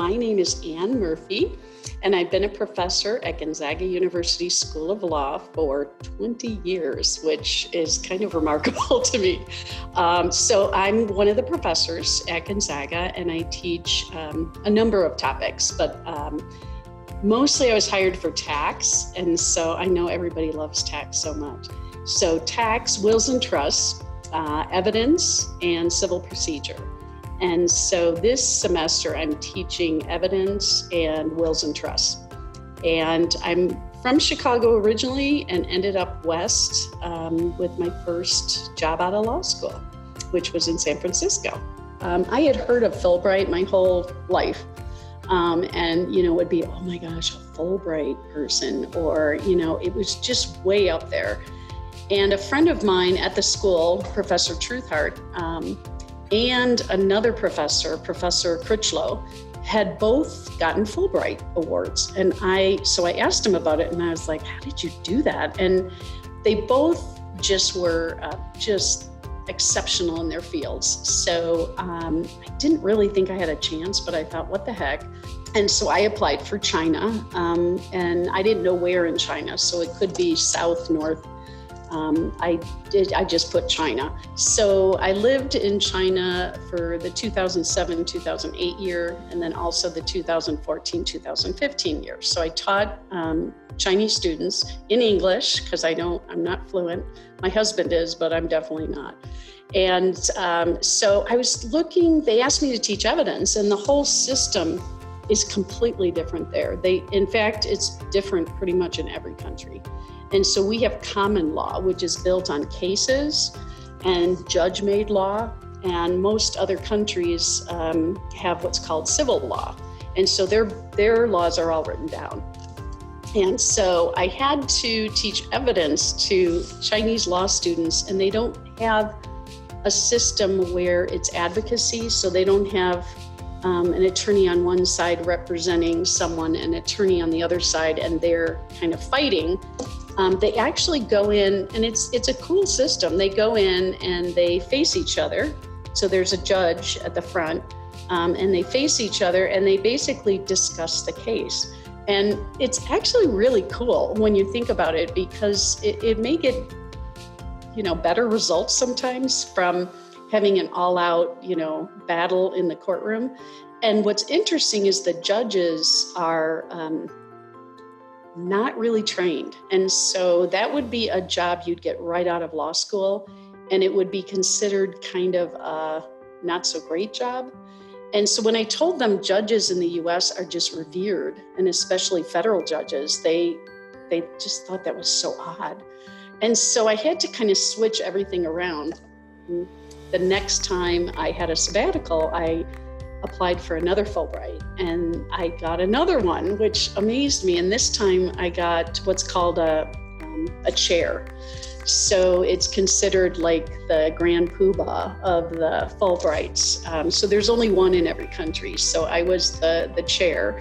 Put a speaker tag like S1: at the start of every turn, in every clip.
S1: my name is Ann Murphy, and I've been a professor at Gonzaga University School of Law for 20 years, which is kind of remarkable to me. So I'm one of the professors at Gonzaga, and I teach a number of topics, but mostly I was hired for tax, and so I know everybody loves tax so much. So tax, wills and trusts, evidence, and civil procedure. And so this semester I'm teaching evidence and wills and trusts. And I'm from Chicago originally and ended up west with my first job out of law school, which was in San Francisco. I had heard of Fulbright my whole life. And, would be, oh my gosh, a Fulbright person, or, it was just way up there. And a friend of mine at the school, Professor Truthheart, and another professor, Professor Critchlow, had both gotten Fulbright awards. And so I asked him about it, and I was like, how did you do that? And they both just were just exceptional in their fields. So I didn't really think I had a chance, but I thought, what the heck? And so I applied for China, and I didn't know where in China, so it could be south, north. I just put China. So I lived in China for the 2007-2008 year, and then also the 2014-2015 year. So I taught Chinese students in English, because I'm not fluent. My husband is, but I'm definitely not. And so I was looking, they asked me to teach evidence, and the whole system is completely different there. In fact, it's different pretty much in every country. And so we have common law, which is built on cases and judge-made law, and most other countries have what's called civil law. And so their laws are all written down. And so I had to teach evidence to Chinese law students, and they don't have a system where it's advocacy, so they don't have an attorney on one side representing someone, an attorney on the other side, and they're kind of fighting. They actually go in, and it's a cool system. They go in and they face each other. So there's a judge at the front, and they face each other, and they basically discuss the case. And it's actually really cool when you think about it, because it may get, better results sometimes from having an all-out, battle in the courtroom. And what's interesting is the judges are not really trained. And so that would be a job you'd get right out of law school, and it would be considered kind of a not so great job. And so when I told them judges in the US are just revered, and especially federal judges, they just thought that was so odd. And so I had to kind of switch everything around. The next time I had a sabbatical, I applied for another Fulbright, and I got another one, which amazed me. And this time I got what's called a chair. So it's considered like the grand poobah of the Fulbrights. So there's only one in every country. So I was the chair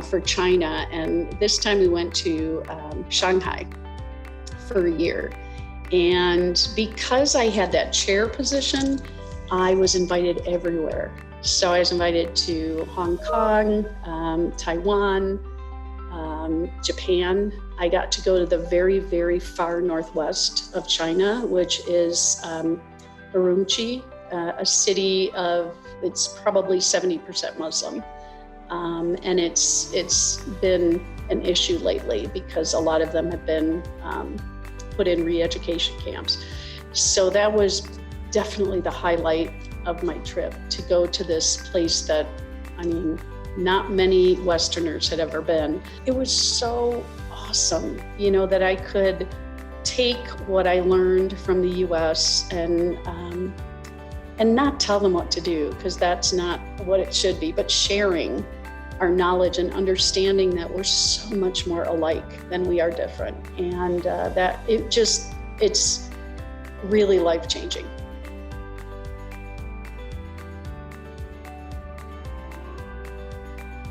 S1: for China, and this time we went to Shanghai for a year. And because I had that chair position, I was invited everywhere. So I was invited to Hong Kong, Taiwan, Japan. I got to go to the very, very far northwest of China, which is Urumqi, a city it's probably 70% Muslim. And it's been an issue lately because a lot of them have been put in re-education camps. So that was definitely the highlight of my trip, to go to this place that, not many Westerners had ever been. It was so awesome, that I could take what I learned from the US and not tell them what to do, because that's not what it should be, but sharing our knowledge and understanding that we're so much more alike than we are different. And it's really life-changing.